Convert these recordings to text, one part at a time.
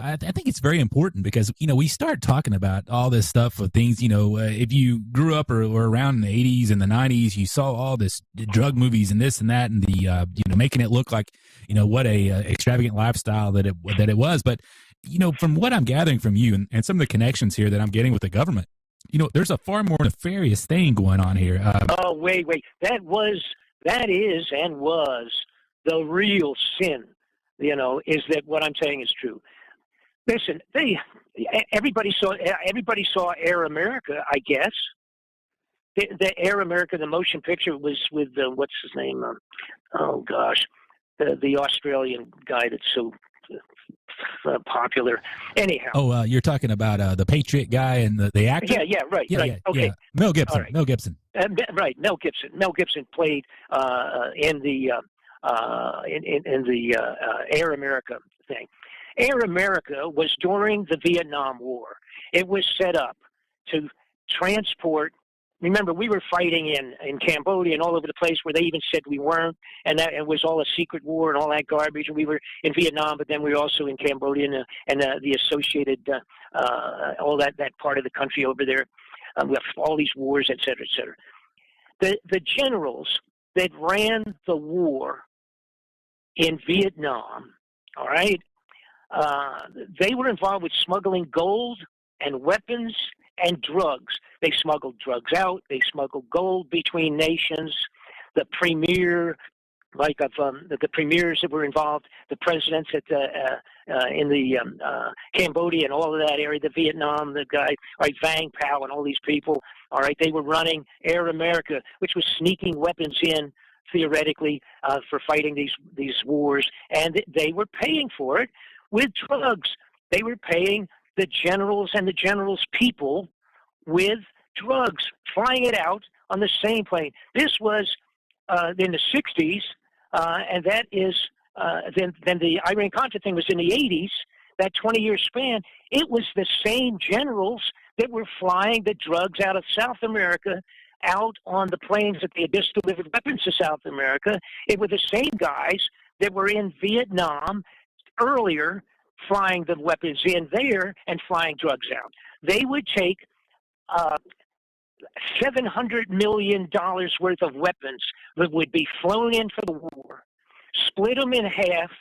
I think it's very important because, we start talking about all this stuff of things, if you grew up or around in the 80s and the 90s, you saw all this drug movies and this and that and the, making it look like, what a extravagant lifestyle that it was. But, from what I'm gathering from you and some of the connections here that I'm getting with the government, there's a far more nefarious thing going on here. Oh, wait. That is and was the real sin, is that what I'm saying is true. Listen, everybody saw Air America, I guess. The Air America, the motion picture was with, what's his name? The Australian guy that's so popular. Anyhow. Oh, you're talking about the Patriot guy and the actor? Yeah, right. Okay. Yeah. Mel Gibson. Right. Mel Gibson. Right, Mel Gibson. Mel Gibson played in the Air America thing. Air America was during the Vietnam War. It was set up to transport. Remember, we were fighting in Cambodia and all over the place where they even said we weren't, and that it was all a secret war and all that garbage. And we were in Vietnam, but then we were also in Cambodia and the associated all that part of the country over there. We have all these wars, et cetera, et cetera. The generals that ran the war in Vietnam, all right, they were involved with smuggling gold and weapons and drugs. They smuggled drugs out. They smuggled gold between nations. The premier, the premiers that were involved, the presidents in the Cambodia and all of that area, the Vietnam, the guy, right, Vang Pao and all these people, all right, they were running Air America, which was sneaking weapons in theoretically for fighting these wars, and they were paying for it with drugs. They were paying the generals and the generals' people with drugs, flying it out on the same plane. This was in the 60s, and that is then the Iran-Contra thing was in the 80s, that 20-year span. It was the same generals that were flying the drugs out of South America out on the planes that they had just delivered weapons to South America. It were the same guys that were in Vietnam earlier flying the weapons in there and flying drugs out. They would take $700 million worth of weapons that would be flown in for the war, split them in half,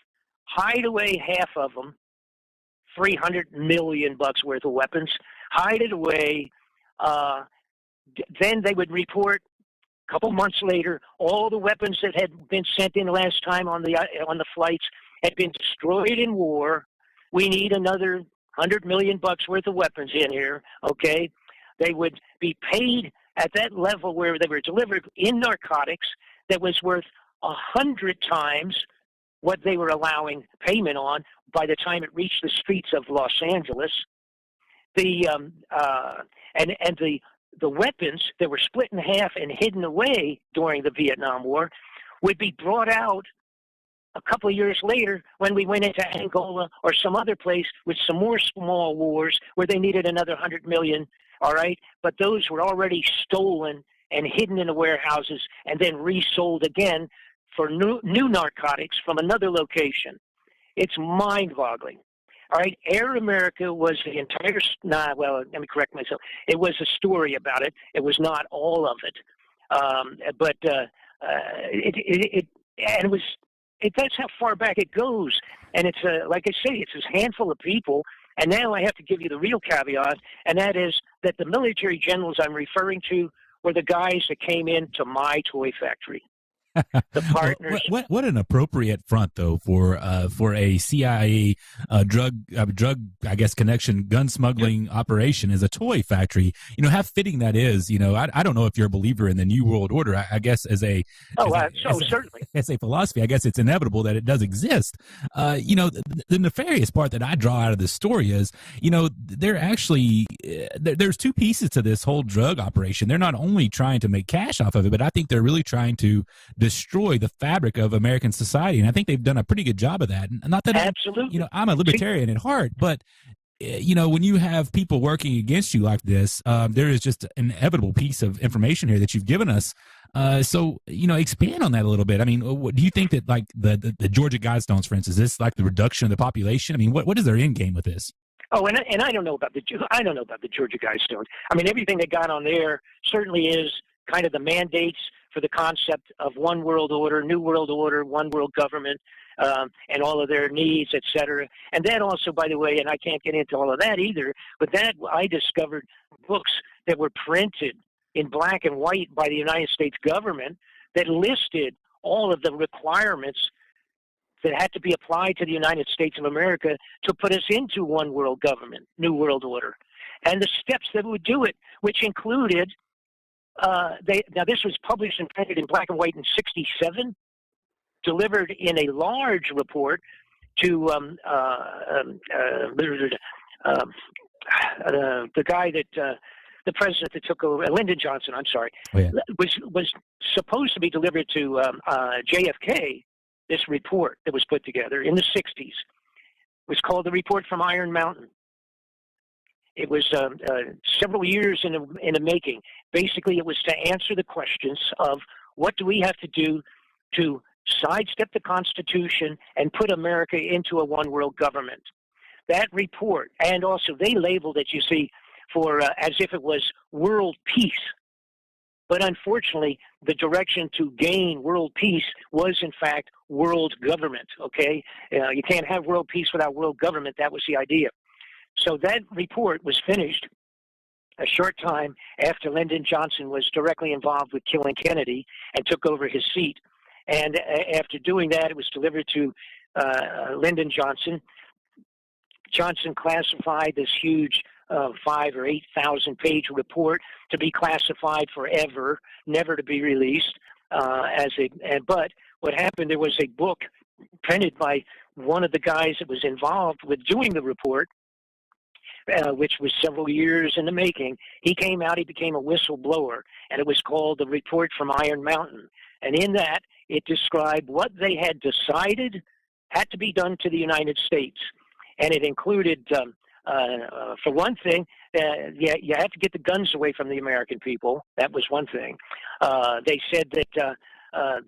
hide away half of them, $300 million worth of weapons, hide it away. Then they would report a couple months later all the weapons that had been sent in last time on the flights had been destroyed in war. We need another $100 million worth of weapons in here. Okay, they would be paid at that level where they were delivered in narcotics that was worth 100 times what they were allowing payment on by the time it reached the streets of Los Angeles. The weapons that were split in half and hidden away during the Vietnam War would be brought out a couple of years later when we went into Angola or some other place with some more small wars where they needed another 100 million, all right? But those were already stolen and hidden in the warehouses and then resold again for new narcotics from another location. It's mind-boggling. All right, Air America was the entire, let me correct myself. It was a story about it. It was not all of it. That's how far back it goes. And it's, like I say, it's this handful of people. And now I have to give you the real caveat, and that is that the military generals I'm referring to were the guys that came into my toy factory. The partners. What an appropriate front, though, for a CIA drug I guess connection gun smuggling operation is a toy factory. How fitting that is. I don't know if you're a believer in the New World Order. I guess certainly as a philosophy, I guess it's inevitable that it does exist. The nefarious part that I draw out of this story is, they're actually there's two pieces to this whole drug operation. They're not only trying to make cash off of it, but I think they're really trying to destroy the fabric of American society, and I think they've done a pretty good job of that. And not that absolutely, I'm a libertarian at heart, but when you have people working against you like this, there is just an inevitable piece of information here that you've given us. So, expand on that a little bit. I mean, what, do you think that like the Georgia Guidestones, for instance, is this like the reduction of the population? I mean, what is their end game with this? Oh, and I don't know about the Georgia Guidestones. I mean, everything they got on there certainly is kind of the mandates for the concept of one world order, new world order, one world government, and all of their needs, et cetera. And that also, by the way, and I can't get into all of that either, but that I discovered books that were printed in black and white by the United States government that listed all of the requirements that had to be applied to the United States of America to put us into one world government, new world order, and the steps that would do it, which included, now this was published and printed in black and white in '67, delivered in a large report to the guy that, the president that took over, Lyndon Johnson, I'm sorry, Oh, yeah. was supposed to be delivered to JFK. This report that was put together in the '60s was called the Report from Iron Mountain. It was several years in the making. Basically, it was to answer the questions of what do we have to do to sidestep the Constitution and put America into a one-world government. That report, and also they labeled it, you see, for as if it was world peace. But unfortunately, the direction to gain world peace was, in fact, world government, okay? You can't have world peace without world government. That was the idea. So that report was finished a short time after Lyndon Johnson was directly involved with killing Kennedy and took over his seat. And after doing that, it was delivered to Lyndon Johnson. Johnson classified this huge 5,000 or 8,000 page report to be classified forever, never to be released. But what happened, there was a book printed by one of the guys that was involved with doing the report, which was several years in the making. He came out, he became a whistleblower, and it was called the Report from Iron Mountain. And in that, it described what they had decided had to be done to the United States. And it included, for one thing, you have to get the guns away from the American people. That was one thing. They said that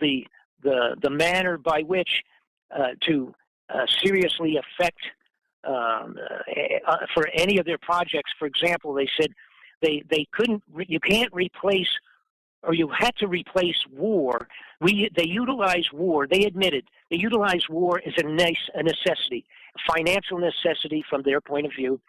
the manner by which to seriously affect for any of their projects, for example, they said they couldn't, you can't replace, or you had to replace war. They utilized war. They admitted they utilized war as a necessity, a financial necessity from their point of view,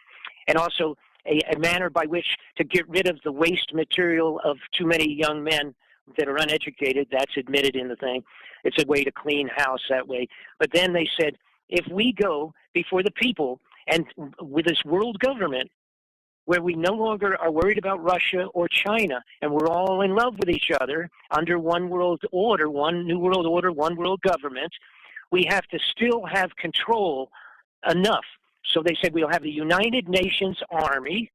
and also a manner by which to get rid of the waste material of too many young men that are uneducated. That's admitted in the thing. It's a way to clean house that way. But then they said, if we go before the people and with this world government, where we no longer are worried about Russia or China, and we're all in love with each other under one world order, one new world order, one world government, we have to still have control enough. So they said we'll have the United Nations Army.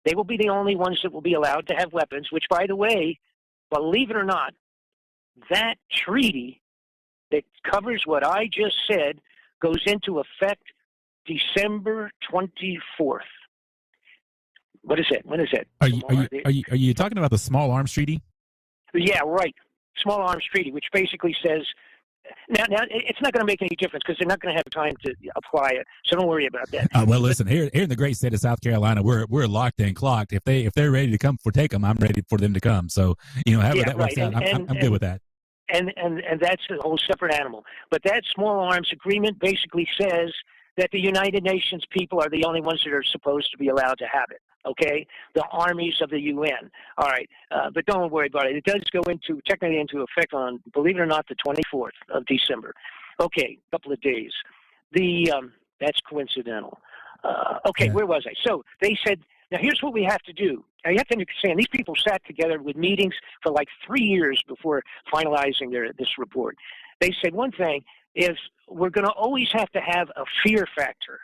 They will be the only ones that will be allowed to have weapons, which, by the way, believe it or not, that treaty that covers what I just said goes into effect December 24th. What is it? When is it? Are you talking about the Small Arms Treaty? Yeah, right. Small Arms Treaty, which basically says now it's not going to make any difference because they're not going to have time to apply it. So don't worry about that. Well, listen, here in the great state of South Carolina, we're locked and clocked. If they're ready to come take them, I'm ready for them to come. So however that works out, I'm good with that. And that's a whole separate animal. But that Small Arms Agreement basically says that the United Nations people are the only ones that are supposed to be allowed to have it. Okay, the armies of the UN. All right, but don't worry about it. It does go technically into effect on, believe it or not, the 24th of December. Okay, a couple of days. That's coincidental. Okay, yeah. Where was I? So they said, now here's what we have to do. Now you have to understand, these people sat together with meetings for like 3 years before finalizing this report. They said one thing is we're going to always have to have a fear factor.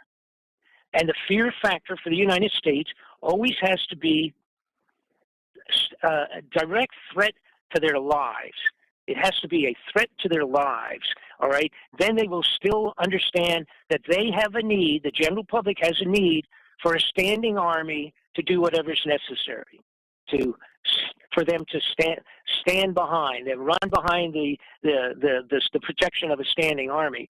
And the fear factor for the United States always has to be a direct threat to their lives. It has to be a threat to their lives, all right? Then they will still understand that they have a need, the general public has a need for a standing army to do whatever's necessary for them to stand behind and run behind the protection of a standing army.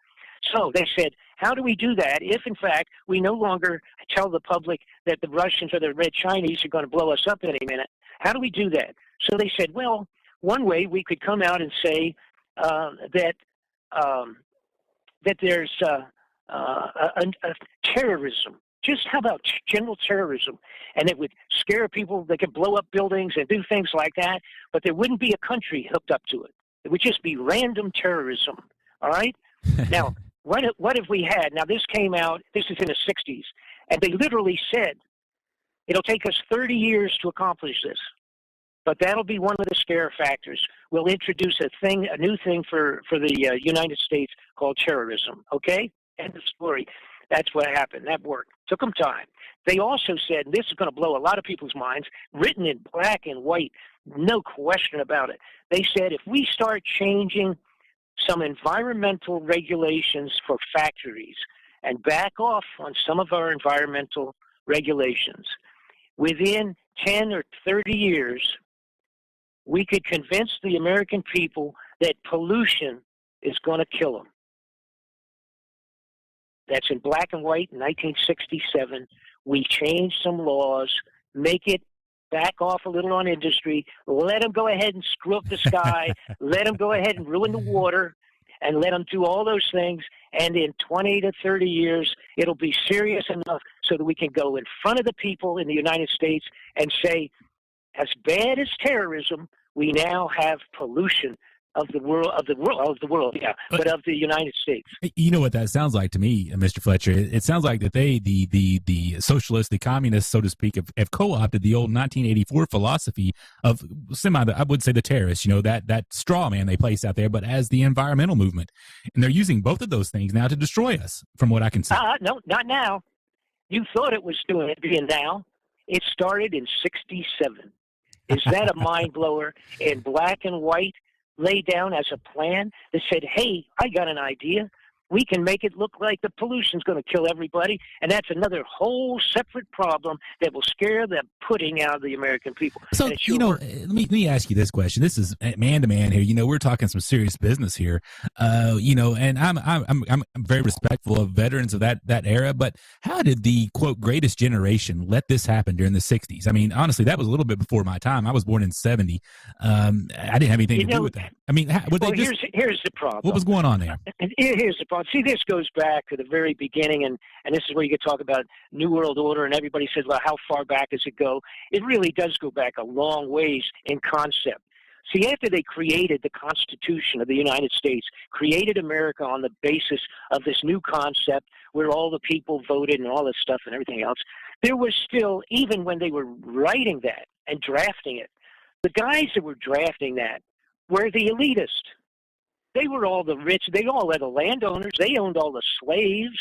So they said, how do we do that if, in fact, we no longer tell the public that the Russians or the Red Chinese are going to blow us up any minute? How do we do that? So they said, well, one way we could come out and say that there's a terrorism. Just how about general terrorism? And it would scare people. They could blow up buildings and do things like that, but there wouldn't be a country hooked up to it. It would just be random terrorism. All right? Now, what if we had, now this came out, this is in the 60s, and they literally said, it'll take us 30 years to accomplish this, but that'll be one of the scare factors. We'll introduce a new thing for the United States called terrorism, okay? End of story. That's what happened. That worked. Took them time. They also said, and this is going to blow a lot of people's minds, written in black and white, no question about it. They said, if we start changing some environmental regulations for factories and back off on some of our environmental regulations, within 10 or 30 years, we could convince the American people that pollution is going to kill them. That's in black and white in 1967. We changed some laws, make it back off a little on industry, let them go ahead and screw up the sky, let them go ahead and ruin the water, and let them do all those things. And in 20 to 30 years, it'll be serious enough so that we can go in front of the people in the United States and say, as bad as terrorism, we now have pollution of the world, yeah, but of the United States. You know what that sounds like to me, Mr. Fletcher? It sounds like that the socialists, the communists, so to speak, have co-opted the old 1984 philosophy of I would say the terrorists, that straw man they placed out there, but as the environmental movement. And they're using both of those things now to destroy us, from what I can see. No, not now. You thought it was being now. It started in 67. Is that a mind blower? In black and white, laid down as a plan that said, hey, I got an idea. We can make it look like the pollution's going to kill everybody, and that's another whole separate problem that will scare the pudding out of the American people. So, let me ask you this question. This is man to man here. We're talking some serious business here. And I'm very respectful of veterans of that era, but how did the quote greatest generation let this happen during the 60s? I mean, honestly, that was a little bit before my time. I was born in 70. I didn't have anything to do with that. I mean, here's the problem. What was going on there? Here's the problem. See, this goes back to the very beginning, and this is where you could talk about New World Order, and everybody says, well, how far back does it go? It really does go back a long ways in concept. See, after they created the Constitution of the United States, created America on the basis of this new concept where all the people voted and all this stuff and everything else, there was still, even when they were writing that and drafting it, the guys that were drafting that were the elitists. They were all the rich. They all were the landowners. They owned all the slaves.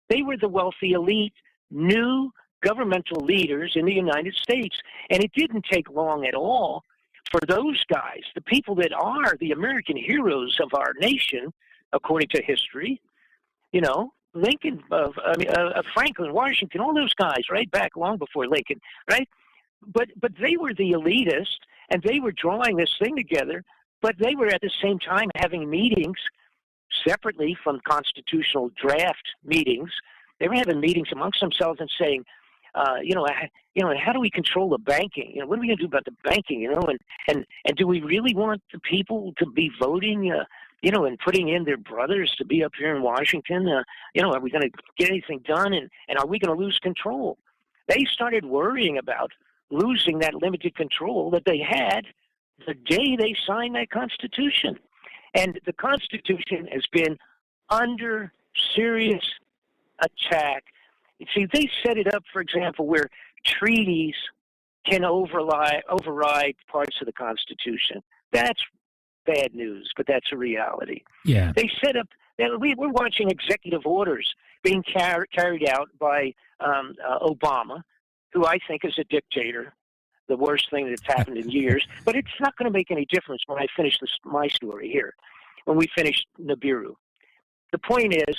They were the wealthy elite, new governmental leaders in the United States. And it didn't take long at all for those guys, the people that are the American heroes of our nation, according to history, Lincoln, Franklin, Washington, all those guys, right back long before Lincoln, right? But they were the elitists, and they were drawing this thing together. But they were at the same time having meetings separately from constitutional draft meetings. They were having meetings amongst themselves and saying, how do we control the banking? What are we going to do about the banking? And do we really want the people to be voting? And putting in their brothers to be up here in Washington? Are we going to get anything done? And are we going to lose control? They started worrying about losing that limited control that they had the day they signed that Constitution. And the Constitution has been under serious attack. You see, they set it up, for example, where treaties can override parts of the Constitution. That's bad news, but that's a reality. Yeah. They set up that we're watching executive orders being carried out by Obama, who I think is a dictator. The worst thing that's happened in years, but it's not going to make any difference when I finish my story here, when we finish Nibiru. The point is,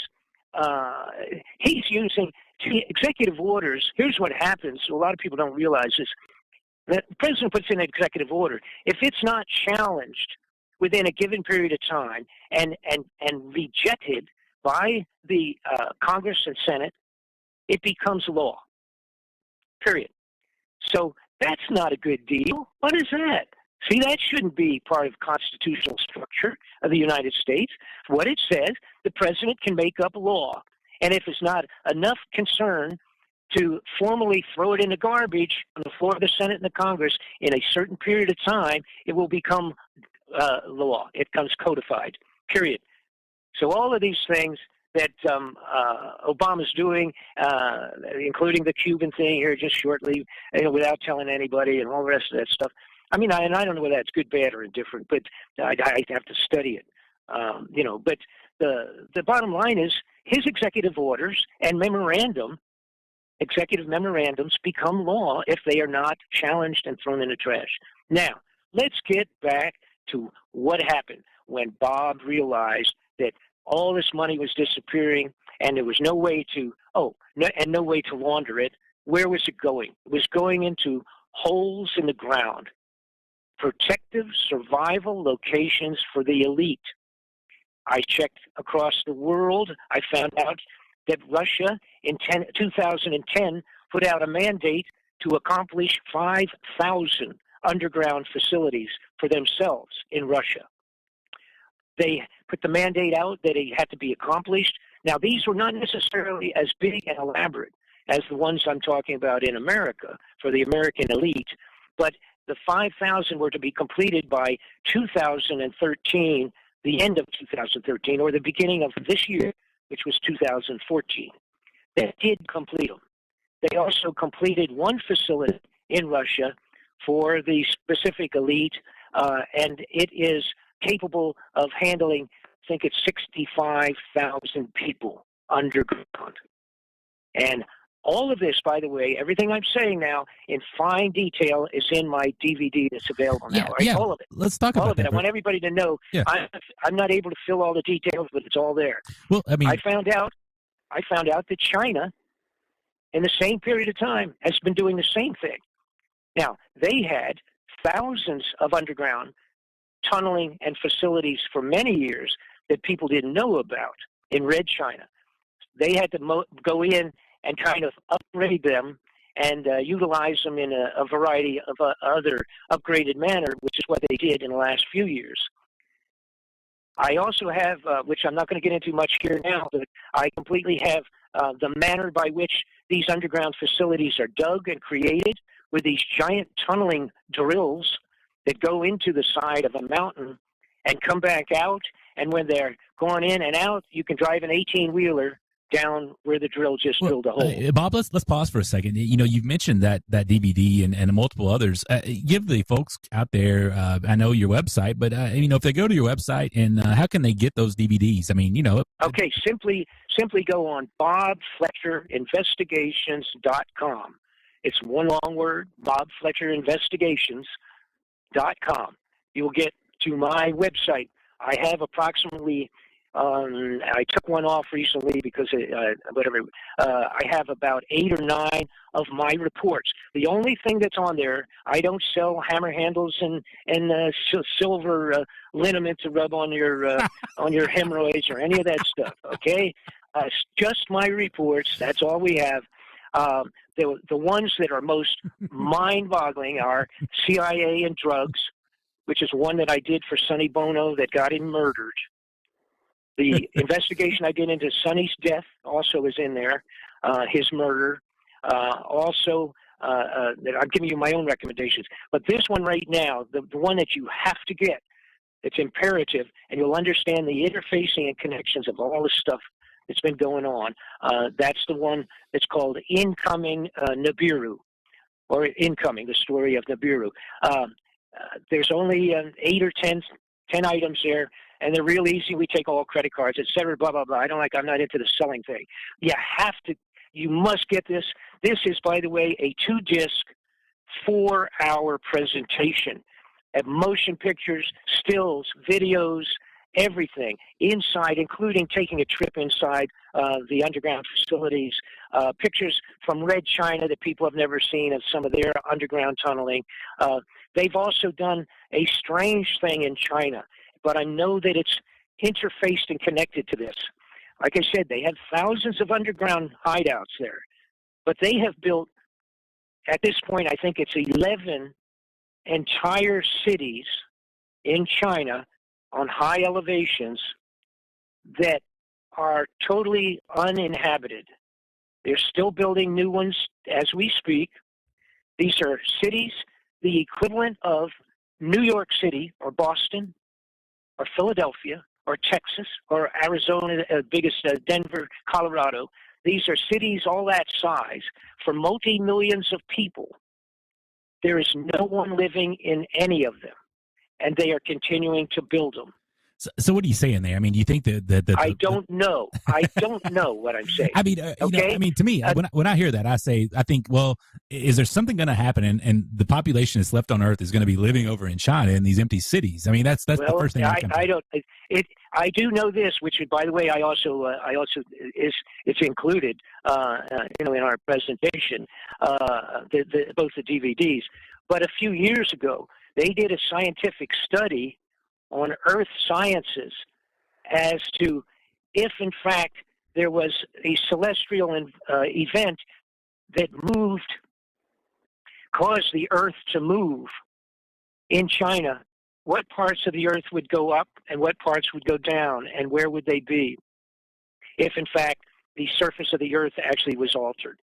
he's using See, executive orders, here's what happens. A lot of people don't realize this. The president puts in an executive order. If it's not challenged within a given period of time and rejected by the Congress and Senate, it becomes law, period. So that's not a good deal. What is that? See, that shouldn't be part of constitutional structure of the United States. What it says, the president can make up law. And if there's not enough concern to formally throw it in the garbage on the floor of the Senate and the Congress in a certain period of time, it will become law. It becomes codified, period. So all of these things that Obama's doing, including the Cuban thing here just shortly, without telling anybody and all the rest of that stuff. I mean, I don't know whether that's good, bad, or indifferent, but I have to study it. But the bottom line is his executive orders and executive memorandums become law if they are not challenged and thrown in the trash. Now, let's get back to what happened when Bob realized that all this money was disappearing and there was no way to launder it. Where was it going? It was going into holes in the ground, protective survival locations for the elite. I checked across the world. I found out that Russia in 2010 put out a mandate to accomplish 5,000 underground facilities for themselves in Russia. They put the mandate out that it had to be accomplished. Now, these were not necessarily as big and elaborate as the ones I'm talking about in America for the American elite, but the 5,000 were to be completed by 2013, the end of 2013, or the beginning of this year, which was 2014. They did complete them. They also completed one facility in Russia for the specific elite, and it is capable of handling, I think it's 65,000 people underground. And all of this, by the way, everything I'm saying now in fine detail is in my DVD that's available now. Right? Yeah. All of it. Let's talk all about of it. that. I want everybody to know. Yeah. I'm not able to fill all the details, but it's all there. Well, I mean, I found out that China, in the same period of time, has been doing the same thing. Now, they had thousands of underground tunneling and facilities for many years that people didn't know about in Red China. They had to go in and kind of upgrade them and utilize them in a variety of other upgraded manner, which is what they did in the last few years. I also have, which I'm not going to get into much here now, but I completely have the manner by which these underground facilities are dug and created with these giant tunneling drills that go into the side of a mountain and come back out. And when they're going in and out, you can drive an 18-wheeler down where the drill just drilled a hole. Bob, let's pause for a second. You've mentioned that DVD and multiple others. Give the folks out there, I know your website, but if they go to your website, and how can they get those DVDs? I mean, Okay, simply go on BobFletcherInvestigations.com. It's one long word, BobFletcherInvestigations.com. You will get to my website. I have approximately I took one off recently because I have about 8 or 9 of my reports. The only thing that's on there, I don't sell hammer handles and silver liniment to rub on your hemorrhoids or any of that stuff. Okay, it's just my reports. That's all we have. The ones that are most mind-boggling are CIA and drugs, which is one that I did for Sonny Bono that got him murdered. The investigation I did into Sonny's death also is in there, his murder. Also, I'm giving you my own recommendations. But this one right now, the one that you have to get, it's imperative, and you'll understand the interfacing and connections of all the stuff that's been going on. That's the one that's called Incoming Nibiru, or Incoming, the story of Nibiru. There's only 8 or 10 items there, and they're real easy. We take all credit cards, et cetera, blah, blah, blah. I'm not into the selling thing. You must get this. This is, by the way, a 2-disc, 4-hour presentation of motion pictures, stills, videos, everything inside, including taking a trip inside the underground facilities, pictures from Red China that people have never seen of some of their underground tunneling. They've also done a strange thing in China, but I know that it's interfaced and connected to this. Like I said, they have thousands of underground hideouts there, but they have built, at this point, I think it's 11 entire cities in China on high elevations that are totally uninhabited. They're still building new ones as we speak. These are cities the equivalent of New York City or Boston or Philadelphia or Texas or Arizona, biggest Denver, Colorado. These are cities all that size for multi-millions of people. There is no one living in any of them, and they are continuing to build them. So what are you saying there? I mean, do you think that I don't know. I don't know what I'm saying. I mean, okay? I mean, to me, when I hear that, I think, well, is there something going to happen, and the population that's left on Earth is going to be living over in China in these empty cities? I mean, that's the first thing. I do know this, which, by the way, I also it's included, in our presentation, both the DVDs. But a few years ago, they did a scientific study on Earth sciences as to if, in fact, there was a celestial event that caused the Earth to move in China, what parts of the Earth would go up and what parts would go down, and where would they be if, in fact, the surface of the Earth actually was altered.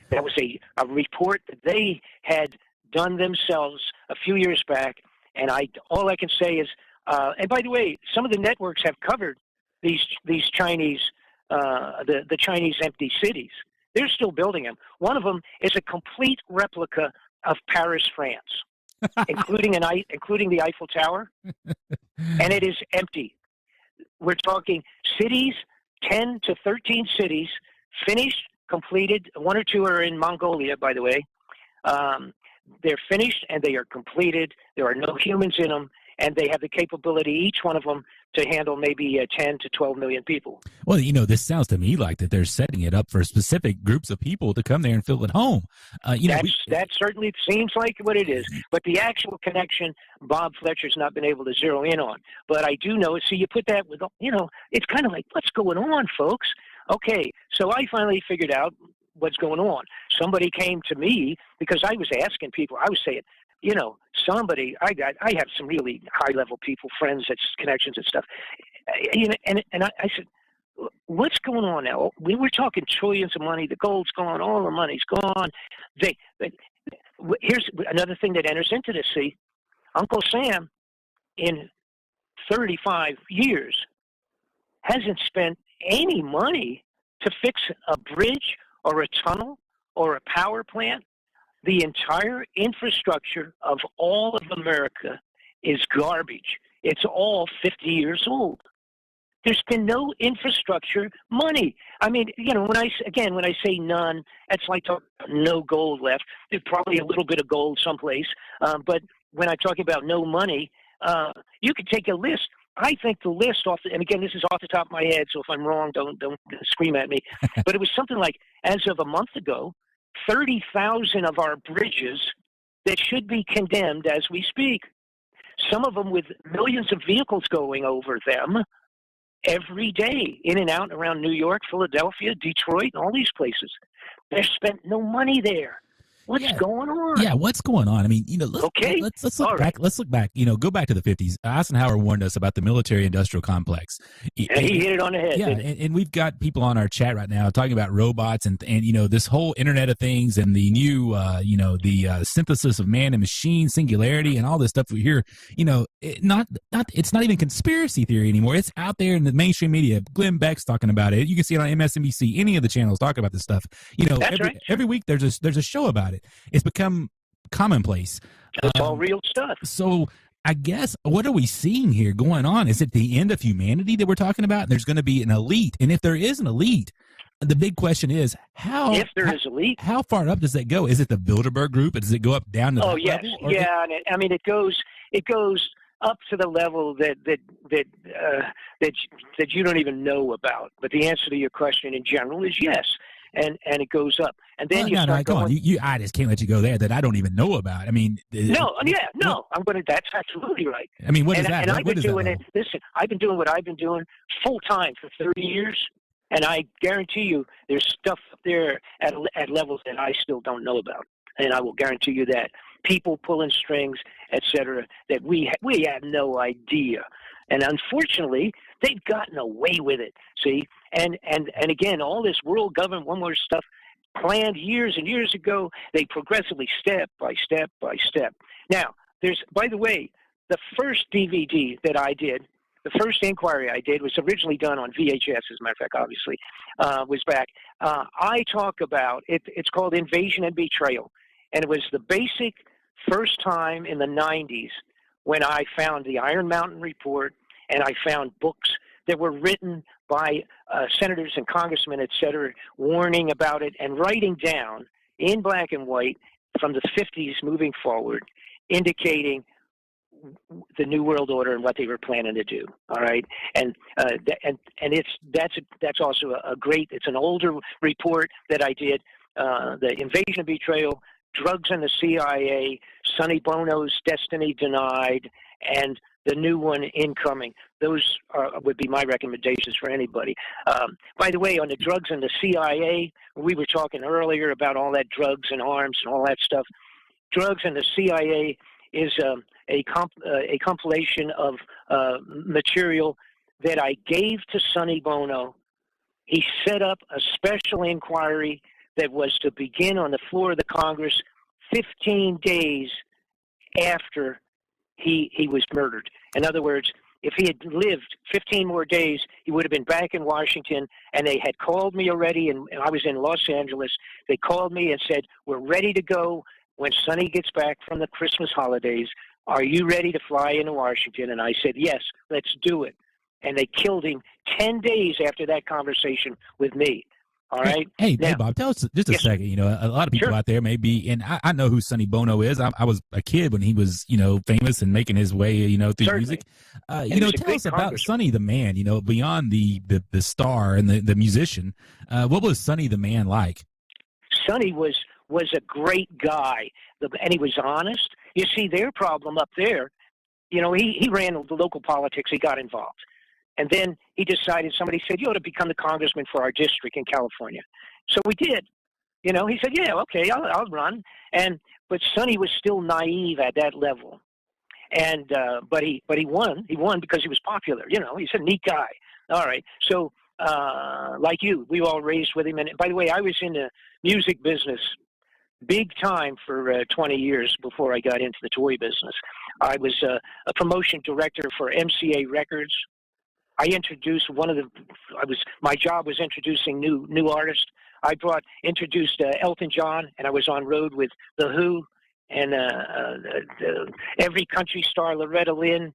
That was a report that they had done themselves a few years back, and all I can say is, and by the way, some of the networks have covered these Chinese, the Chinese empty cities. They're still building them. One of them is a complete replica of Paris, France, including the Eiffel Tower, and it is empty. We're talking cities, 10 to 13 cities, finished, completed. One or two are in Mongolia, by the way. They're finished and they are completed. There are no humans in them. And they have the capability, each one of them, to handle maybe 10 to 12 million people. Well, this sounds to me like that they're setting it up for specific groups of people to come there and feel at home. That certainly seems like what it is. But the actual connection, Bob Fletcher's not been able to zero in on. But I do know it. So you put that with, it's kind of like, what's going on, folks? Okay, so I finally figured out what's going on. Somebody came to me because I was asking people. I was saying, somebody, I have some really high-level people, friends, that's connections and stuff. And I said, what's going on now? We were talking trillions of money. The gold's gone. All the money's gone. Here's another thing that enters into this. See, Uncle Sam, in 35 years, hasn't spent any money to fix a bridge or a tunnel or a power plant. The entire infrastructure of all of America is garbage. It's all 50 years old. There's been no infrastructure money. I mean, when I say none, it's like no gold left. There's probably a little bit of gold someplace. But when I'm talking about no money, you could take a list. I think the list and again, this is off the top of my head, so if I'm wrong, don't scream at me. But it was something like, as of a month ago, 30,000 of our bridges that should be condemned as we speak. Some of them with millions of vehicles going over them every day, in and out around New York, Philadelphia, Detroit, and all these places. They spent no money there. What's going on? Yeah, what's going on? I mean, let's look back. Right. Let's look back. Go back to the 50s. Eisenhower warned us about the military-industrial complex. And he hit it on the head. Yeah, and we've got people on our chat right now talking about robots and this whole Internet of Things and the new the synthesis of man and machine, singularity, and all this stuff we hear. It's not even conspiracy theory anymore. It's out there in the mainstream media. Glenn Beck's talking about it. You can see it on MSNBC. Any of the channels talking about this stuff. Every week there's a show about it. It's become commonplace. It's all real stuff. So I guess, what are we seeing here going on? Is it the end of humanity that we're talking about? There's going to be an elite. And if there is an elite, the big question is, how far up does that go? Is it the Bilderberg group? Does it go up down to that level? Yeah. And it goes up to the level that you don't even know about. But the answer to your question in general is yes, and it goes up. And then you start come on. I just can't let you go there that I don't even know about. I mean, I'm going to. That's absolutely right. I mean, what is that? And I've been doing it. Listen, I've been doing what I've been doing full time for 30 years, and I guarantee you, there's stuff up there at levels that I still don't know about, and I will guarantee you that people pulling strings, etc., that we have no idea, and unfortunately, they've gotten away with it. See, and again, all this world government, one more stuff planned years and years ago. They progressively, step by step by step. Now, there's, by the way, the first DVD that I did, the first inquiry I did was originally done on VHS, as a matter of fact, obviously, was back. I talk about it. It's called Invasion and Betrayal. And it was the basic first time in the 90s when I found the Iron Mountain Report, and I found books that were written by senators and congressmen, et cetera, warning about it and writing down in black and white from the 50s moving forward, indicating the New World Order and what they were planning to do. All right, and that's also a great. It's an older report that I did. The Invasion and Betrayal, Drugs and the CIA, Sonny Bono's Destiny Denied, and the new one incoming. Those would be my recommendations for anybody. By the way, on the drugs and the CIA, we were talking earlier about all that drugs and arms and all that stuff. Drugs and the CIA is a compilation of material that I gave to Sonny Bono. He set up a special inquiry that was to begin on the floor of the Congress 15 days after he was murdered. In other words, if he had lived 15 more days, he would have been back in Washington, and they had called me already, and I was in Los Angeles. They called me and said, we're ready to go when Sonny gets back from the Christmas holidays. Are you ready to fly into Washington? And I said, yes, let's do it. And they killed him 10 days after that conversation with me. All right. Hey, Bob, tell us just a second. You know, a lot of people out there may be, and I know who Sonny Bono is. I was a kid when he was, famous and making his way, through music. Tell us about Sonny the man. Beyond the star and the musician. What was Sonny the man like? Sonny was a great guy, and he was honest. You see, their problem up there, he ran the local politics. He got involved. And then he decided, somebody said, you ought to become the congressman for our district in California. So we did. He said, yeah, okay, I'll run. But Sonny was still naive at that level. And but he won. He won because he was popular. He's a neat guy. All right. So like you, we were all raised with him. And by the way, I was in the music business big time for 20 years before I got into the toy business. I was a promotion director for MCA Records. I introduced my job was introducing new artists. I introduced Elton John, and I was on road with The Who and every country star, Loretta Lynn,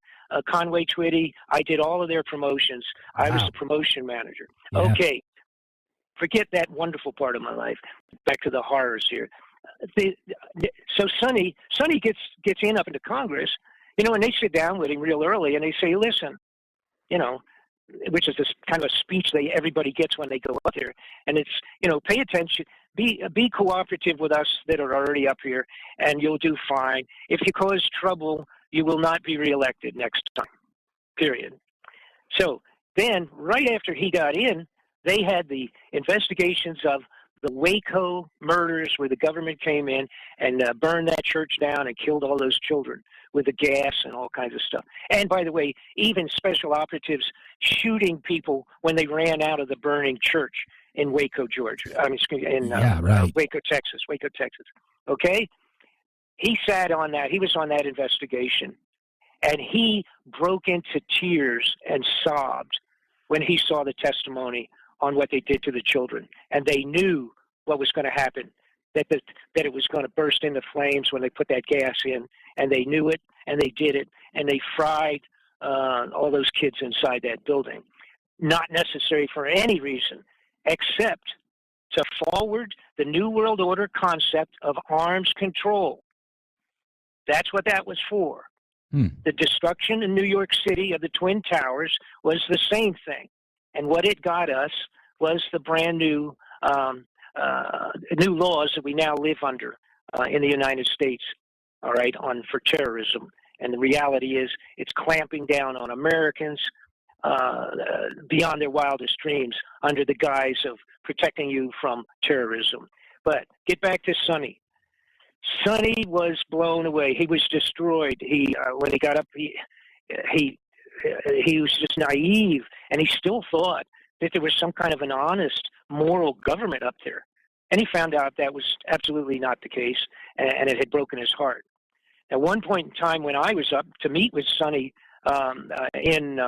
Conway Twitty. I did all of their promotions. Wow. I was the promotion manager. Yeah. Okay, forget that wonderful part of my life. Back to the horrors here. So Sonny gets in up into Congress, and they sit down with him real early, and they say, listen, which is this kind of a speech everybody gets when they go up there. And it's, pay attention, be cooperative with us that are already up here, and you'll do fine. If you cause trouble, you will not be reelected next time, period. So then, right after he got in, they had the investigations of the Waco murders where the government came in and burned that church down and killed all those children with the gas and all kinds of stuff. And by the way, even special operatives shooting people when they ran out of the burning church in Waco, Georgia. Waco, Texas. Okay? He sat on that. He was on that investigation. And he broke into tears and sobbed when he saw the testimony on what they did to the children. And they knew what was going to happen, that it was going to burst into flames when they put that gas in. And they knew it, and they did it, and they fried all those kids inside that building. Not necessary for any reason except to forward the New World Order concept of arms control. That's what that was for. The destruction in New York City of the Twin Towers was the same thing. And what it got us was the brand new new laws that we now live under in the United States, all right, for terrorism. And the reality is it's clamping down on Americans beyond their wildest dreams under the guise of protecting you from terrorism. But get back to Sonny. Sonny was blown away. He was destroyed. When he got up, he was just naive, and he still thought that there was some kind of an honest, moral government up there. And he found out that was absolutely not the case, and it had broken his heart. At one point in time, when I was up to meet with Sonny in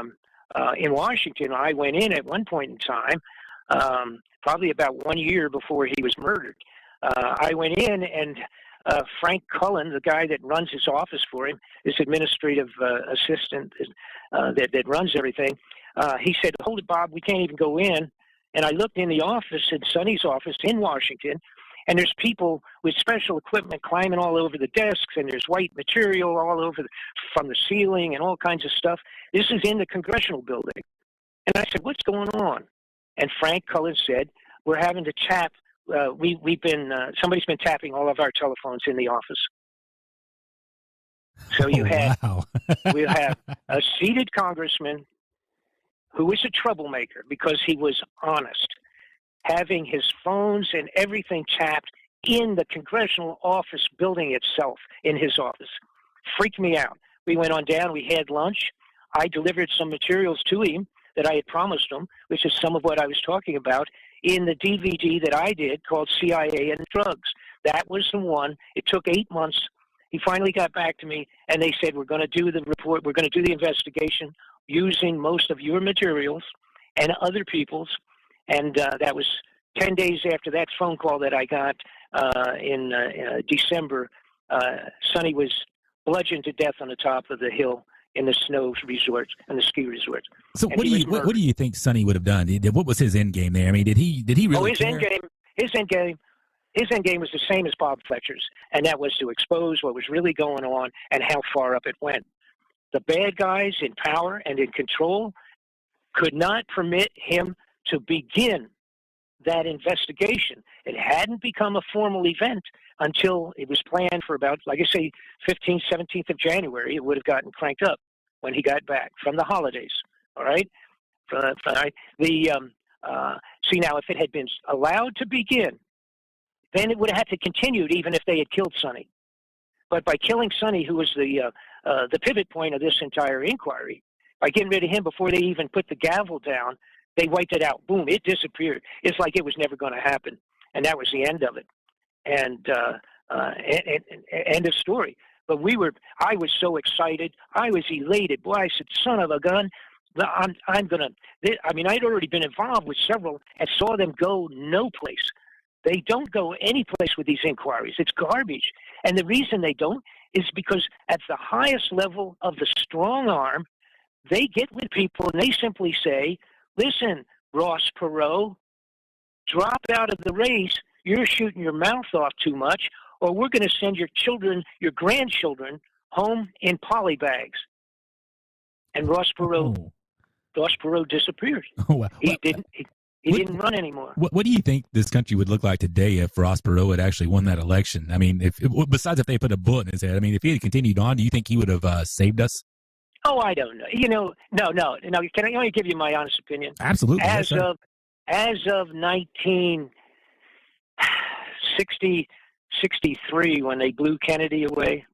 Washington, I went in at one point in time, probably about 1 year before he was murdered. I went in, and Frank Cullen, the guy that runs his office for him, his administrative assistant that runs everything, he said, "Hold it, Bob, we can't even go in." And I looked in the office, in Sonny's office in Washington, and there's people with special equipment climbing all over the desks, and there's white material all over from the ceiling and all kinds of stuff. This is in the Congressional building. And I said, "What's going on?" And Frank Cullen said, "We're having to tap. Somebody's been tapping all of our telephones in the office." So we have a seated congressman who was a troublemaker because he was honest, having his phones and everything tapped in the Congressional office building itself, in his office. Freaked me out. We went on down, we had lunch. I delivered some materials to him that I had promised him, which is some of what I was talking about, in the DVD that I did called CIA and Drugs. That was the one. It took 8 months. He finally got back to me, and they said, "We're going to do the report. We're going to do the investigation using most of your materials and other people's." And that was 10 days after that phone call that I got in December. Sonny was bludgeoned to death on the top of the hill in the snow resort and the ski resort. So what do you think Sonny would have done? What was his end game there? I mean, did he really? His end game was the same as Bob Fletcher's, and that was to expose what was really going on and how far up it went. The bad guys in power and in control could not permit him to begin that investigation. It hadn't become a formal event until it was planned for about, like I say, 15th, 17th of January. It would have gotten cranked up when he got back from the holidays. All right? See, now, if it had been allowed to begin, then it would have had to continue even if they had killed Sonny. But by killing Sonny, who was the pivot point of this entire inquiry, by getting rid of him before they even put the gavel down, they wiped it out. Boom, it disappeared. It's like it was never going to happen. And that was the end of it. And end of story. But I was so excited. I was elated. Boy, I said, son of a gun. I'm going to, I mean, I'd already been involved with several and saw them go no place. They don't go any place with these inquiries. It's garbage. And the reason they don't is because at the highest level of the strong arm, they get with people and they simply say, "Listen, Ross Perot, drop out of the race. You're shooting your mouth off too much, or we're going to send your children, your grandchildren, home in poly bags." And Ross Perot disappeared. Oh, wow. He didn't run anymore. What do you think this country would look like today if Ross Perot had actually won that election? I mean, besides if they put a bullet in his head, I mean, if he had continued on, do you think he would have saved us? Oh, I don't know. No. Can I only give you my honest opinion? Absolutely. As of 1963, when they blew Kennedy away,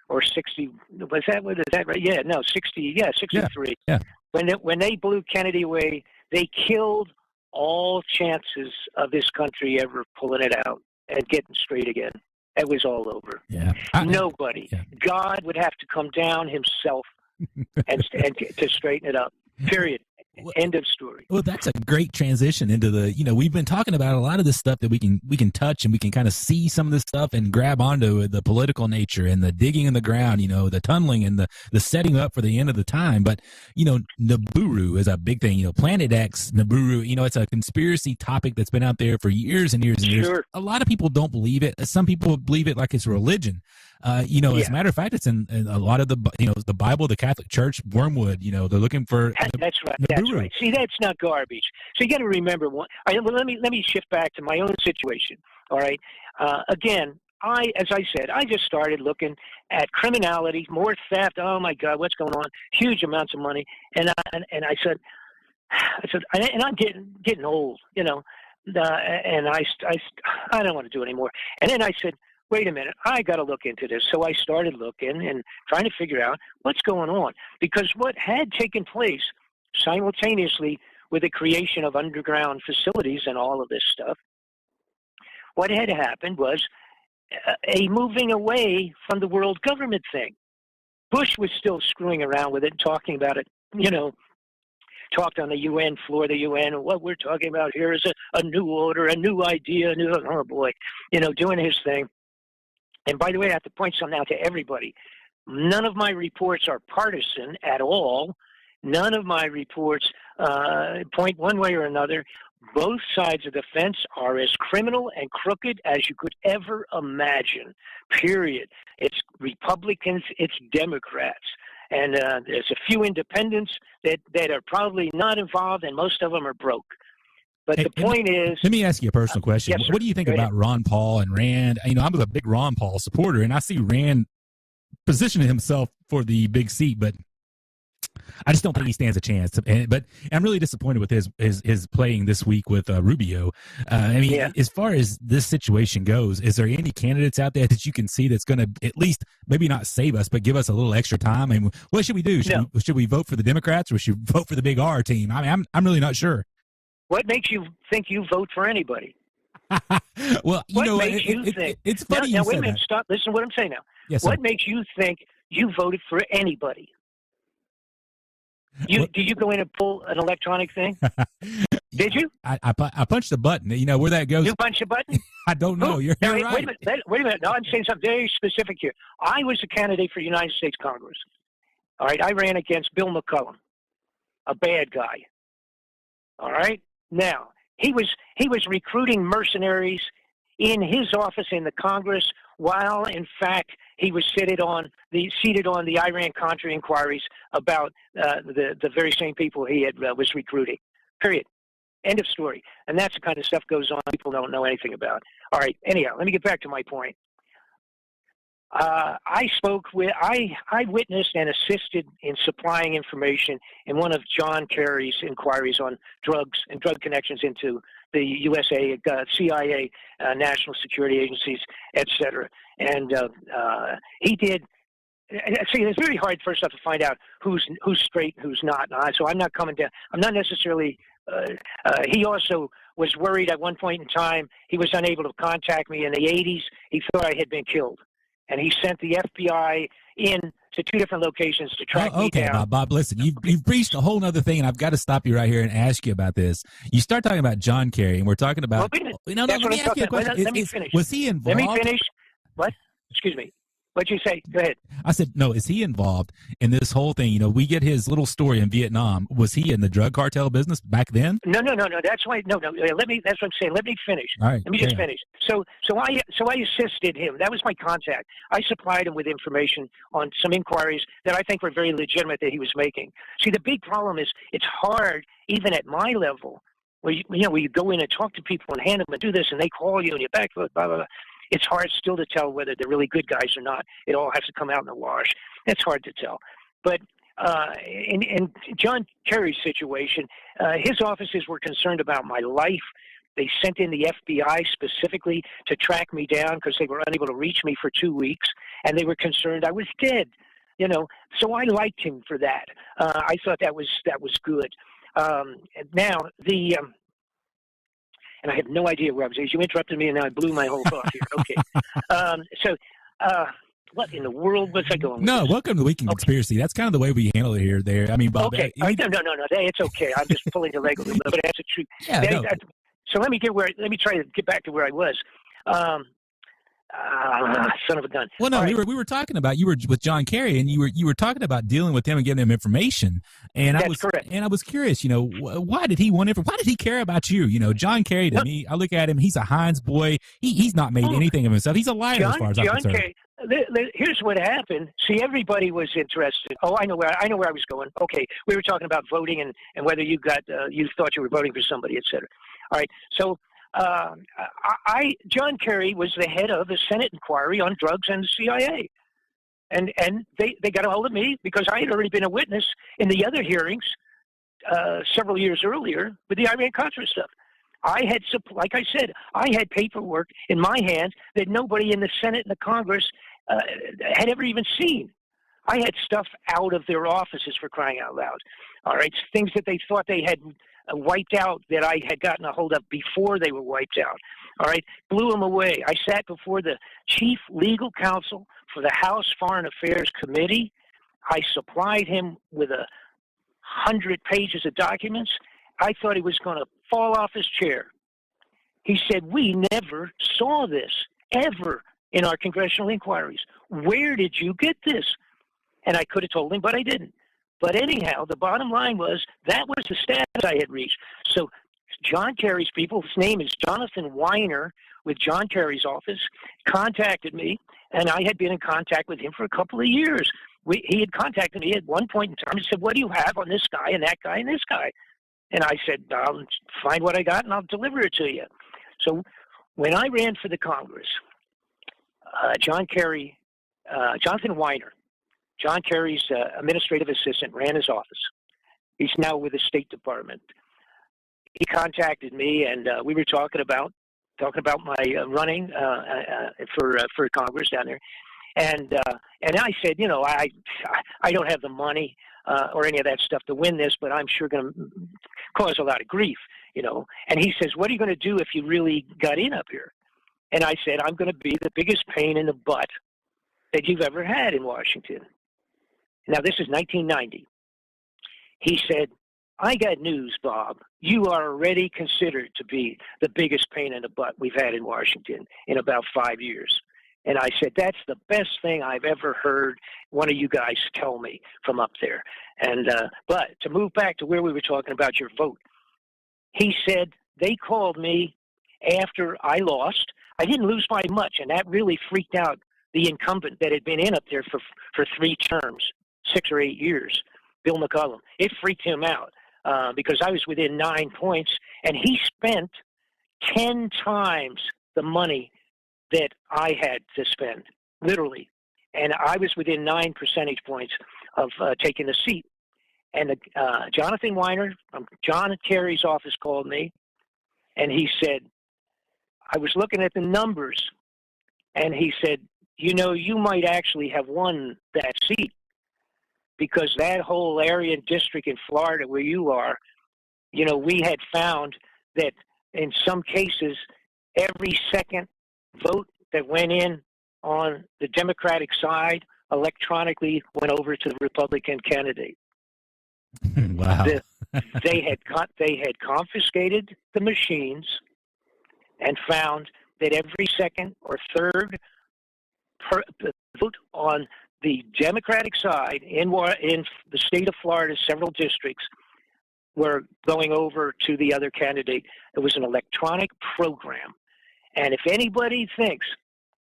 or 60, was that right? Yeah, no, 60. Yeah, 63. Yeah. When they blew Kennedy away, they killed all chances of this country ever pulling it out and getting straight again. It was all over. Yeah. Nobody. Yeah. God would have to come down himself and to straighten it up. Period. End of story. Well, that's a great transition into the, we've been talking about a lot of this stuff that we can touch, and we can kind of see some of this stuff and grab onto the political nature and the digging in the ground, the tunneling and the setting up for the end of the time. But, Nibiru is a big thing, Planet X, Nibiru, it's a conspiracy topic that's been out there for years and years and years. Sure. A lot of people don't believe it. Some people believe it like it's religion. As a matter of fact, it's in a lot of the Bible, the Catholic Church, Wormwood, they're looking for. That's right. That's right. See, that's not garbage. So you got to remember one. All right, well, let me shift back to my own situation. All right. Again, as I said, I just started looking at criminality, more theft. Oh my God, what's going on? Huge amounts of money. And I said, and I'm getting old, and I don't want to do it anymore. And then I said, wait a minute, I got to look into this. So I started looking and trying to figure out what's going on, because what had taken place simultaneously with the creation of underground facilities and all of this stuff, what had happened was a moving away from the world government thing. Bush was still screwing around with it, talking about it, talked on the UN floor, the UN, and what we're talking about here is a new order, a new idea, oh boy, doing his thing. And by the way, I have to point something out to everybody. None of my reports are partisan at all. None of my reports point one way or another. Both sides of the fence are as criminal and crooked as you could ever imagine, period. It's Republicans, it's Democrats. And there's a few independents that are probably not involved, and most of them are broke. But the point is... Let me ask you a personal question. Yes, what do you think about Ron Paul and Rand? I was a big Ron Paul supporter, and I see Rand positioning himself for the big seat, but I just don't think he stands a chance. But I'm really disappointed with his playing this week with Rubio. As far as this situation goes, is there any candidates out there that you can see that's going to at least maybe not save us, but give us a little extra time? And what should we do? Should we vote for the Democrats, or should we vote for the big R team? I'm really not sure. What makes you think you vote for anybody? Well, it's funny. Now wait a minute. Stop. Listen to what I'm saying now. Yes, what makes you think you voted for anybody? Did you go in and pull an electronic thing? Did you? I punched a button. Where that goes. You punched a button? I don't know. You're right. Wait a minute. No, I'm saying something very specific here. I was a candidate for United States Congress. All right. I ran against Bill McCullum, a bad guy. All right. Now, he was recruiting mercenaries in his office in the Congress, while in fact he was seated on the Iran-Contra inquiries about the very same people he was recruiting. Period. End of story. And that's the kind of stuff goes on people don't know anything about. All right. Anyhow, let me get back to my point. I witnessed and assisted in supplying information in one of John Kerry's inquiries on drugs and drug connections into the USA, CIA, national security agencies, etc. And he did. See, it's very hard first off to find out who's straight and who's not. So I'm not coming down. I'm not necessarily. He also was worried at one point in time. He was unable to contact me in the 80s. He thought I had been killed. And he sent the FBI in to two different locations to track me down. Okay, Bob, listen, you've reached a whole other thing, and I've got to stop you right here and ask you about this. You start talking about John Kerry, and we're talking about... Well, let me ask you a question. Let me finish. Was he involved? Let me finish. What? Excuse me. What'd you say? Go ahead. I said, no, is he involved in this whole thing? We get his little story in Vietnam. Was he in the drug cartel business back then? No. That's why. No. That's what I'm saying. Let me finish. All right. Let me just finish. So I assisted him. That was my contact. I supplied him with information on some inquiries that I think were very legitimate that he was making. See, the big problem is it's hard, even at my level, where you go in and talk to people and hand them and do this, and they call you and you're back, blah, blah, blah. It's hard still to tell whether they're really good guys or not. It all has to come out in the wash. That's hard to tell. But in John Kerry's situation, his offices were concerned about my life. They sent in the FBI specifically to track me down because they were unable to reach me for 2 weeks, and they were concerned I was dead. So I liked him for that. I thought that was good. Now and I have no idea where I was. You interrupted me, and now I blew my whole thought here. Okay. What in the world was I going with No, this? welcome to Weekend Okay. Conspiracy. That's kind of the way we handle it here. There, I mean, Bob. Okay. All right. No. Hey, it's okay. I'm just pulling your leg a little bit, but that's the truth. Yeah, no. So let me try to get back to where I was. Um, son of a gun. Well, no, All right. we were talking about, you were with John Kerry, and you were talking about dealing with him and giving him information. And That's correct. And I was curious, why did he want Why did he care about you? John Kerry, to me, I look at him, he's a Heinz boy. He's not made anything of himself. He's a liar as far as I'm concerned. Kerry, here's what happened. See, everybody was interested. Oh, I know where I was going. Okay, we were talking about voting and whether you thought you were voting for somebody, et cetera. All right, so John Kerry was the head of the Senate inquiry on drugs and the CIA, and they got a hold of me because I had already been a witness in the other hearings several years earlier with the Iran-Contra stuff. Like I said, I had paperwork in my hands that nobody in the Senate and the Congress had ever even seen. I had stuff out of their offices, for crying out loud. All right, things that they thought they had wiped out that I had gotten a hold of before they were wiped out. All right, blew them away. I sat before the chief legal counsel for the House Foreign Affairs Committee. I supplied him with 100 pages of documents. I thought he was going to fall off his chair. He said, "We never saw this ever in our congressional inquiries. Where did you get this?" And I could have told him, but I didn't. But anyhow, the bottom line was that was the status I had reached. So John Kerry's people, his name is Jonathan Weiner with John Kerry's office, contacted me, and I had been in contact with him for a couple of years. He had contacted me at one point in time and said, "What do you have on this guy and that guy and this guy?" And I said, "I'll find what I got and I'll deliver it to you." So when I ran for the Congress, Jonathan Weiner, John Kerry's administrative assistant, ran his office. He's now with the State Department. He contacted me, and we were talking about my running for Congress down there. And I said, I don't have the money or any of that stuff to win this, but I'm sure going to cause a lot of grief, And he says, "What are you going to do if you really got in up here?" And I said, "I'm going to be the biggest pain in the butt that you've ever had in Washington." Now, this is 1990. He said, "I got news, Bob. You are already considered to be the biggest pain in the butt we've had in Washington in about 5 years." And I said, "That's the best thing I've ever heard one of you guys tell me from up there." And but to move back to where we were talking about your vote, he said they called me after I lost. I didn't lose by much, and that really freaked out the incumbent that had been in up there for 3 terms, 6 or 8 years, Bill McCollum. It freaked him out because I was within 9 points, and he spent 10 times the money that I had to spend, literally. And I was within 9 percentage points of taking the seat. And Jonathan Weiner from John Kerry's office called me, and he said, I was looking at the numbers, and he said, you might actually have won that seat because that whole area and district in Florida where you are, we had found that in some cases, every second vote that went in on the Democratic side electronically went over to the Republican candidate. Wow. They had confiscated the machines and found that every second or third vote on the Democratic side in the state of Florida, several districts were going over to the other candidate. It was an electronic program. And if anybody thinks,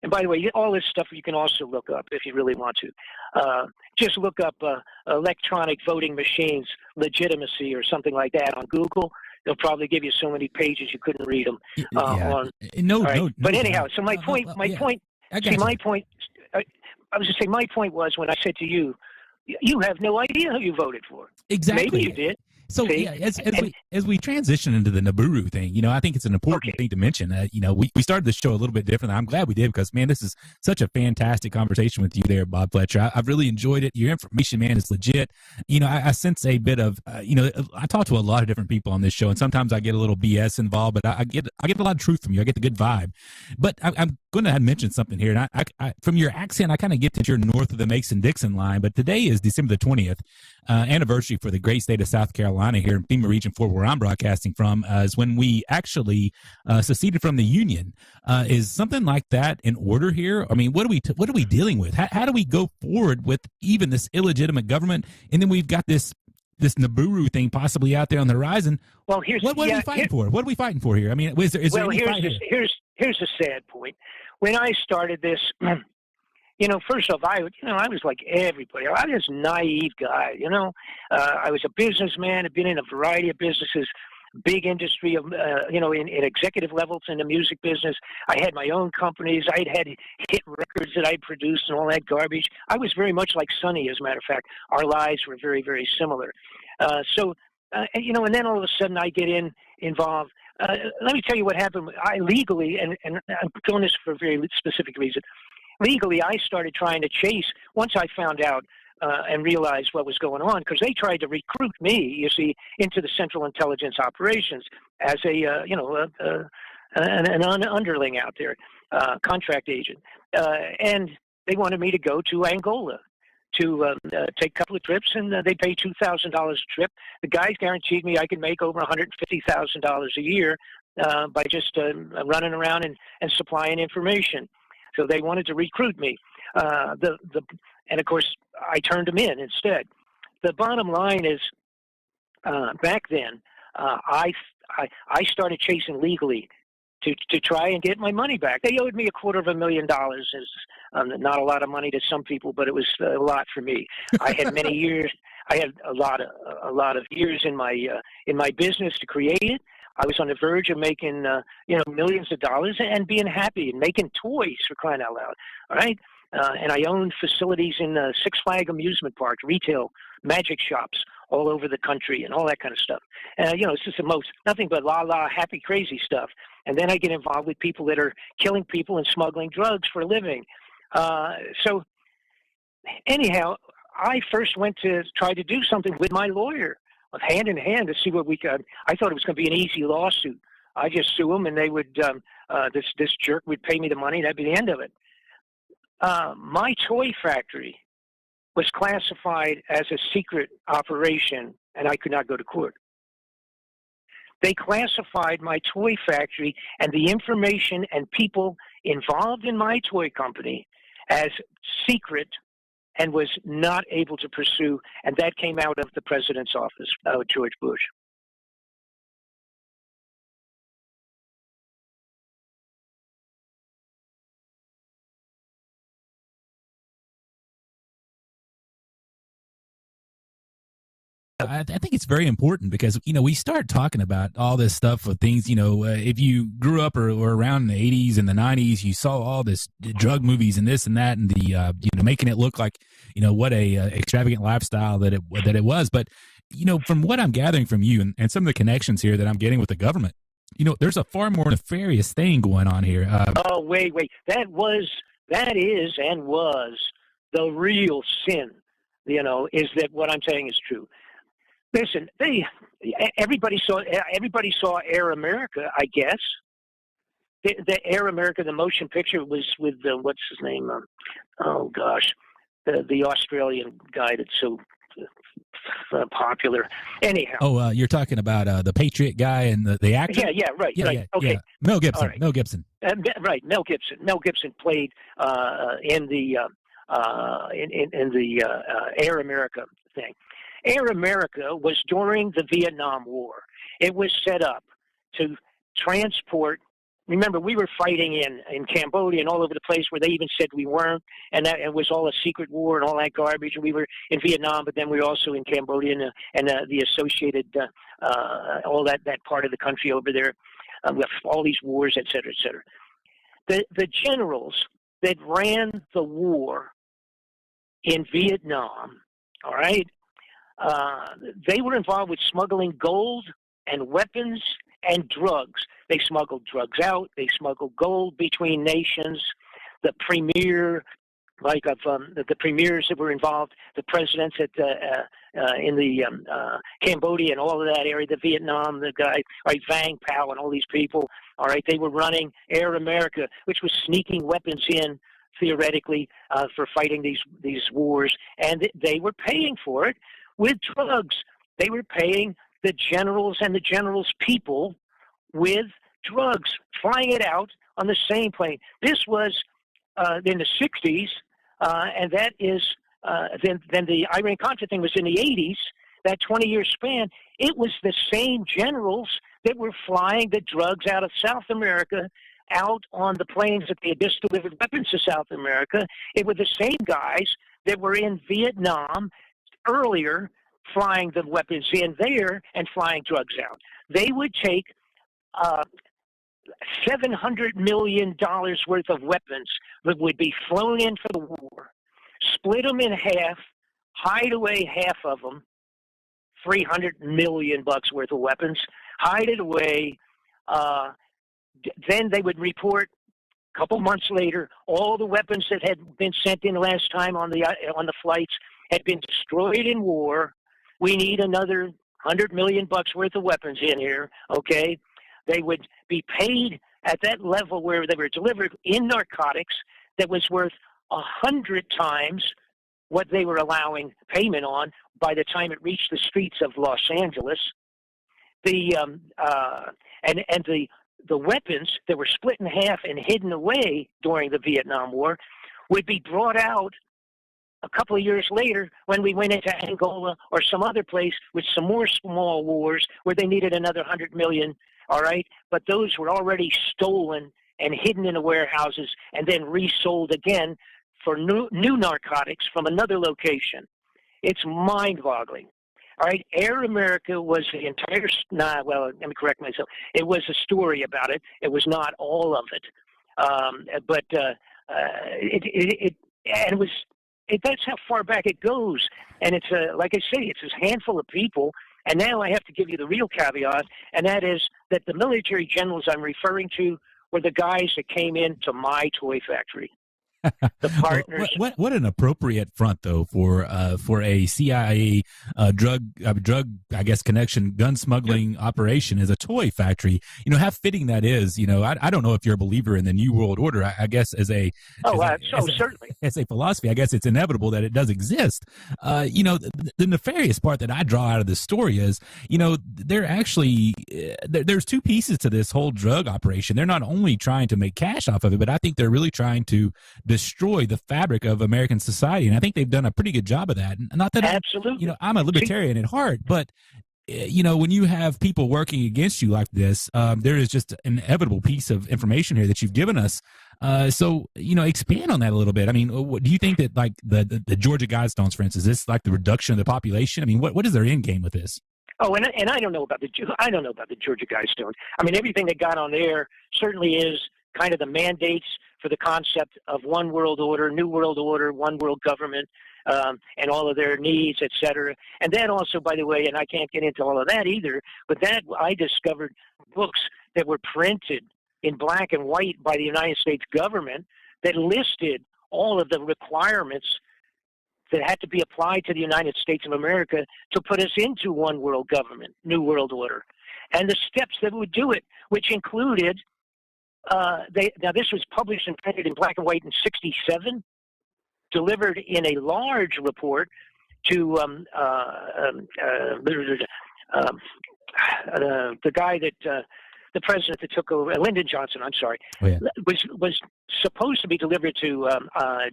and by the way, all this stuff you can also look up if you really want to. Just look up electronic voting machines legitimacy or something like that on Google. They'll probably give you so many pages you couldn't read them. But anyhow, so my point. I was just saying, my point was when I said to you, you have no idea who you voted for. Exactly. Maybe you did. So as we transition into the Nibiru thing, I think it's an important thing to mention. We started this show a little bit different. I'm glad we did because, man, this is such a fantastic conversation with you there, Bob Fletcher. I've really enjoyed it. Your information, man, is legit. I sense a bit of, I talk to a lot of different people on this show, and sometimes I get a little BS involved, but I get a lot of truth from you. I get the good vibe. But I'm going to mention something here. And from your accent, I kind of get that you're north of the Mason-Dixon line, but today is December the 20th, anniversary for the great state of South Carolina here in FEMA Region 4, where I'm broadcasting from, is when we actually seceded from the Union. Is something like that in order here? I mean, what are we dealing with? How do we go forward with even this illegitimate government? And then we've got this Nibiru thing possibly out there on the horizon. Well, what are we fighting for? What are we fighting for here? I mean, is there any fight here? Here's a sad point. When I started this, first off, I was like everybody. I was a naive guy. I was a businessman. I've been in a variety of businesses, big industry of, in executive levels in the music business. I had my own companies. I'd had hit records that I produced and all that garbage. I was very much like Sonny, as a matter of fact. Our lives were very, very similar. And then all of a sudden I get involved. Let me tell you what happened. I legally, and I'm doing this for a very specific reason, legally I started trying to chase, once I found out and realized what was going on, because they tried to recruit me, you see, into the Central Intelligence Operations as an underling out there, contract agent. And they wanted me to go to Angola to take a couple of trips, and they pay $2,000 a trip. The guys guaranteed me I could make over $150,000 a year by just running around and supplying information. So they wanted to recruit me. And of course, I turned them in instead. The bottom line is, back then, I started chasing legally to try and get my money back. They owed me $250,000. Is not a lot of money to some people, but it was a lot for me. I had many years. I had a lot of years in my business to create it. I was on the verge of making millions of dollars and being happy and making toys, for crying out loud. All right. And I owned facilities in Six Flags amusement parks, retail, magic shops all over the country, and all that kind of stuff. It's just nothing but happy, crazy stuff. And then I get involved with people that are killing people and smuggling drugs for a living. So anyhow, I first went to try to do something with my lawyer, hand in hand, to see what we could. I thought it was going to be an easy lawsuit. I just sue them, and they would. This jerk would pay me the money. That'd be the end of it. My toy factory was classified as a secret operation, and I could not go to court. They classified my toy factory and the information and people involved in my toy company as secret, and was not able to pursue. And that came out of the president's office, George Bush. I think it's very important because, we start talking about all this stuff of things, if you grew up or around the 80s and the 90s, you saw all this drug movies and this and that, and the, making it look like, what a extravagant lifestyle that it was. But, from what I'm gathering from you and some of the connections here that I'm getting with the government, there's a far more nefarious thing going on here. Oh, wait. That is and was the real sin, is that what I'm saying is true. Listen, everybody saw Air America, I guess. The Air America, the motion picture was with what's his name? The Australian guy that's so popular. Anyhow. Oh, you're talking about the Patriot guy and the actor. Yeah, right. Okay. Yeah. Mel Gibson. Right. Mel Gibson. Right, Mel Gibson. Mel Gibson played in the Air America thing. Air America was during the Vietnam War. It was set up to transport. Remember, we were fighting in Cambodia and all over the place where they even said we weren't, and that it was all a secret war and all that garbage. And we were in Vietnam, but then we were also in Cambodia and the associated, all that part of the country over there, with all these wars, et cetera, et cetera. The generals that ran the war in Vietnam, all right, they were involved with smuggling gold and weapons and drugs. They smuggled drugs out. They smuggled gold between nations. The premier like of the premiers that were involved, the presidents at in the Cambodia and all of that area, the Vietnam, the guy, right, Vang Pao and all these people. All right, they were running Air America, which was sneaking weapons in theoretically for fighting these wars, and they were paying for it with drugs. They were paying the generals and the generals' people with drugs, flying it out on the same plane. This was in the 60s, and that is then the Iran-Contra thing was in the 80s, that 20-year span. It was the same generals that were flying the drugs out of South America out on the planes that they had just delivered weapons to South America. It were the same guys that were in Vietnam earlier flying the weapons in there and flying drugs out. They would take $700 million worth of weapons that would be flown in for the war, split them in half, hide away half of them, $300 million worth of weapons, hide it away. Then they would report a couple months later all the weapons that had been sent in last time on the flights had been destroyed in war. We need another $100 million worth of weapons in here. Okay, they would be paid at that level where they were delivered in narcotics that was worth 100 times what they were allowing payment on by the time it reached the streets of Los Angeles. The weapons that were split in half and hidden away during the Vietnam War would be brought out a couple of years later when we went into Angola or some other place with some more small wars where they needed another 100 million. All right, but those were already stolen and hidden in the warehouses and then resold again for new narcotics from another location. It's mind-boggling. All right, Air America was the entire. Let me correct myself. It was a story about it. It was not all of it, but it was. That's how far back it goes, and it's like I say, it's a handful of people. And now I have to give you the real caveat, and that is that the military generals I'm referring to were the guys that came into my toy factory. The partners. What an appropriate front though for a CIA drug I guess connection gun smuggling operation is a toy factory. You know how fitting that is. You know I don't know if you're a believer in the New World Order. I guess certainly as a philosophy, I guess it's inevitable that it does exist. You know the nefarious part that I draw out of this story is they're actually there's two pieces to this whole drug operation. They're not only trying to make cash off of it, but I think they're really trying to destroy the fabric of American society, and I think they've done a pretty good job of that. Not that absolutely, I'm a libertarian at heart, but when you have people working against you like this, there is just an inevitable piece of information here that you've given us. So expand on that a little bit. I mean, do you think that like the Georgia Guidestones, for instance, is this like the reduction of the population? I mean, what is their end game with this? Oh, and I don't know about the Georgia Guidestones. I mean, everything that got on there certainly is kind of the mandates for the concept of one world order, new world order, one world government, and all of their needs, et cetera. And that also, by the way, and I can't get into all of that either, but that I discovered books that were printed in black and white by the United States government that listed all of the requirements that had to be applied to the United States of America to put us into one world government, new world order, and the steps that would do it, which included now this was published and printed in black and white in '67, delivered in a large report to the guy that the president that took over, Lyndon Johnson. I'm sorry, was supposed to be delivered to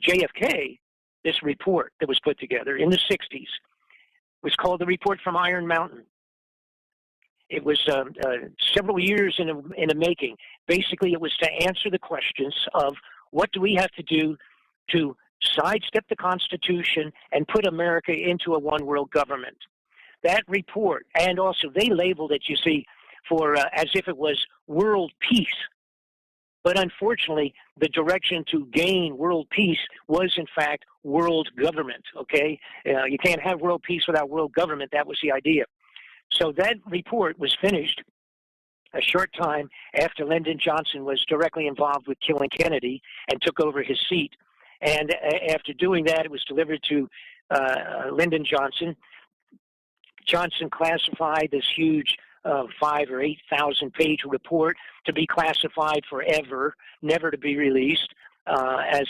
JFK. This report that was put together in the '60s was called the Report from Iron Mountain. It was several years in the making. Basically, it was to answer the questions of what do we have to do to sidestep the Constitution and put America into a one-world government. That report, and also they labeled it, you see, for as if it was world peace. But unfortunately, the direction to gain world peace was, in fact, world government, okay? You can't have world peace without world government. That was the idea. So that report was finished a short time after Lyndon Johnson was directly involved with killing Kennedy and took over his seat. And after doing that, it was delivered to Lyndon Johnson. Johnson classified this huge 5,000 or 8,000 page report to be classified forever, never to be released, as